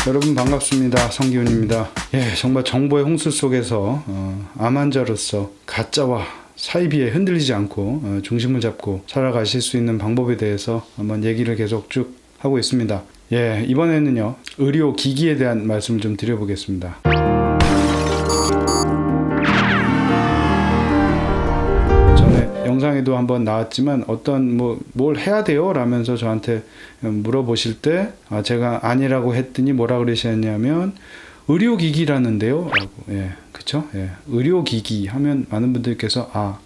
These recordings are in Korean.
여러분 반갑습니다. 성기훈입니다. 정말 정보의 홍수 속에서 암 환자로서 가짜와 사이비에 흔들리지 않고 중심을 잡고 살아가실 수 있는 방법에 대해서 한번 얘기를 계속 쭉 하고 있습니다. 이번에는요, 의료기기에 대한 말씀을 좀 드려보겠습니다. 영상에도 한번 나왔지만 뭘 해야 돼요? 라면서 저한테 물어보실 때 제가 아니라고 했더니 뭐라 그러셨냐면 의료기기라는데요? 라고. 그쵸? 의료기기 하면 많은 분들께서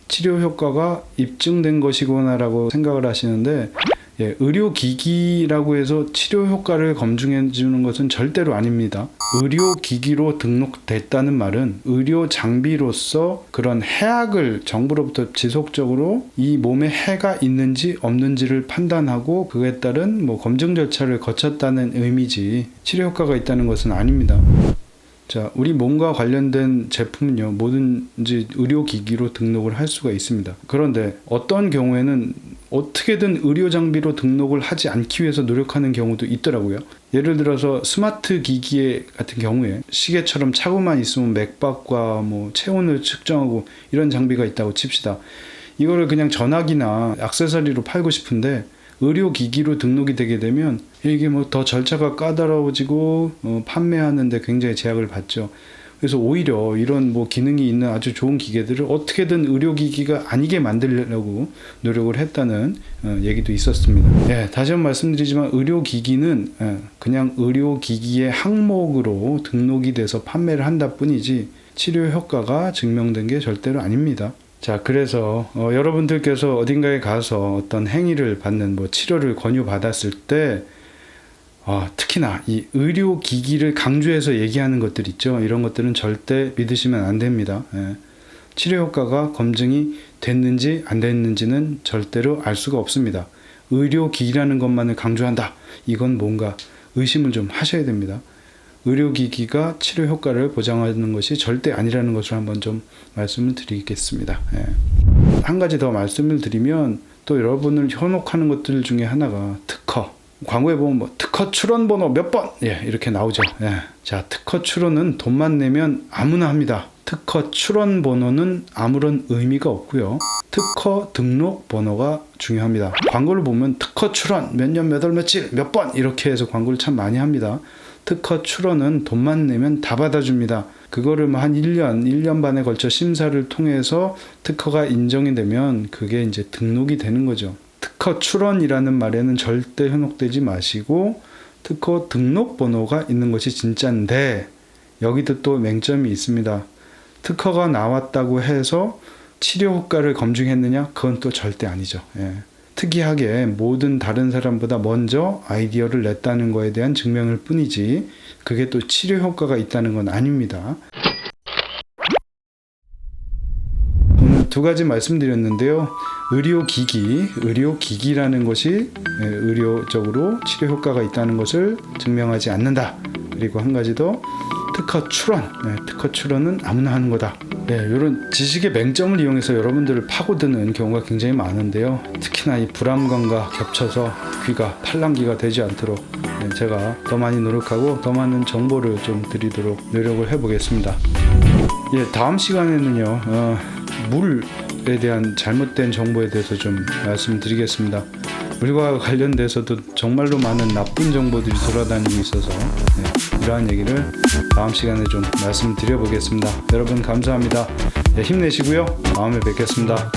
치료 효과가 입증된 것이구나 라고 생각을 하시는데 의료기기라고 해서 치료 효과를 검증해 주는 것은 절대로 아닙니다. 의료기기로 등록됐다는 말은 의료 장비로서 그런 해악을 정부로부터 지속적으로 이 몸에 해가 있는지 없는지를 판단하고 그에 따른 검증 절차를 거쳤다는 의미지 치료 효과가 있다는 것은 아닙니다. 자, 우리 몸과 관련된 제품은요, 뭐든지 의료기기로 등록을 할 수가 있습니다. 그런데 어떤 경우에는 어떻게든 의료장비로 등록을 하지 않기 위해서 노력하는 경우도 있더라고요. 예를 들어서 스마트 기기 같은 경우에 시계처럼 차고만 있으면 맥박과 체온을 측정하고 이런 장비가 있다고 칩시다. 이거를 그냥 전화기나 액세서리로 팔고 싶은데 의료기기로 등록이 되게 되면 이게 더 절차가 까다로워지고 판매하는데 굉장히 제약을 받죠. 그래서 오히려 이런 기능이 있는 아주 좋은 기계들을 어떻게든 의료기기가 아니게 만들려고 노력을 했다는 얘기도 있었습니다. 다시 한번 말씀드리지만 의료기기는 그냥 의료기기의 항목으로 등록이 돼서 판매를 한다 뿐이지 치료 효과가 증명된 게 절대로 아닙니다. 자, 그래서 여러분들께서 어딘가에 가서 어떤 행위를 받는 치료를 권유받았을 때 특히나 이 의료기기를 강조해서 얘기하는 것들 있죠. 이런 것들은 절대 믿으시면 안 됩니다. 치료 효과가 검증이 됐는지 안 됐는지는 절대로 알 수가 없습니다. 의료기기라는 것만을 강조한다. 이건 뭔가 의심을 좀 하셔야 됩니다. 의료기기가 치료 효과를 보장하는 것이 절대 아니라는 것을 한번 좀 말씀을 드리겠습니다. 한 가지 더 말씀을 드리면 또 여러분을 현혹하는 것들 중에 하나가 특허. 광고에 보면 특허 출원 번호 몇 번 이렇게 나오죠. 자, 특허 출원은 돈만 내면 아무나 합니다. 특허 출원 번호는 아무런 의미가 없고요. 특허 등록 번호가 중요합니다. 광고를 보면 특허 출원 몇 년 몇 월 며칠 몇 번 이렇게 해서 광고를 참 많이 합니다. 특허 출원은 돈만 내면 다 받아줍니다. 그거를 한 1년 반에 걸쳐 심사를 통해서 특허가 인정이 되면 그게 이제 등록이 되는 거죠. 특허 출원이라는 말에는 절대 현혹되지 마시고 특허 등록 번호가 있는 것이 진짜인데 여기도 또 맹점이 있습니다. 특허가 나왔다고 해서 치료 효과를 검증했느냐? 그건 또 절대 아니죠. 특이하게 모든 다른 사람보다 먼저 아이디어를 냈다는 거에 대한 증명일 뿐이지 그게 또 치료 효과가 있다는 건 아닙니다. 오늘 두 가지 말씀드렸는데요. 의료기기라는 것이 의료적으로 치료 효과가 있다는 것을 증명하지 않는다. 그리고 한 가지 더 특허 출원은 아무나 하는 거다. 이런 지식의 맹점을 이용해서 여러분들을 파고드는 경우가 굉장히 많은데요. 특히나 이 불안감과 겹쳐서 귀가 팔랑귀가 되지 않도록 제가 더 많이 노력하고 더 많은 정보를 좀 드리도록 노력을 해보겠습니다. 다음 시간에는요, 물에 대한 잘못된 정보에 대해서 좀 말씀드리겠습니다. 물과 관련돼서도 정말로 많은 나쁜 정보들이 돌아다니고 있어서 이러한 얘기를 다음 시간에 좀 말씀드려 보겠습니다. 여러분 감사합니다. 힘내시고요. 다음에 뵙겠습니다.